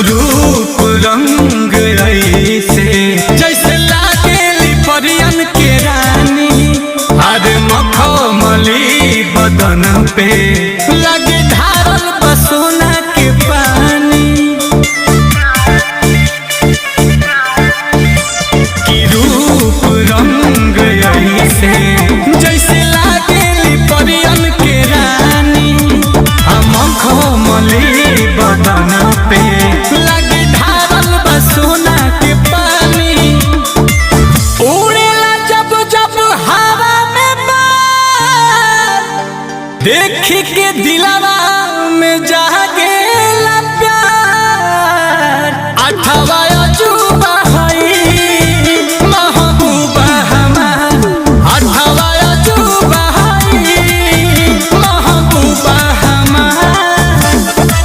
रूप रंग ऐसे जैसे लागेली परियन के रानी। हर मखमली बदन पे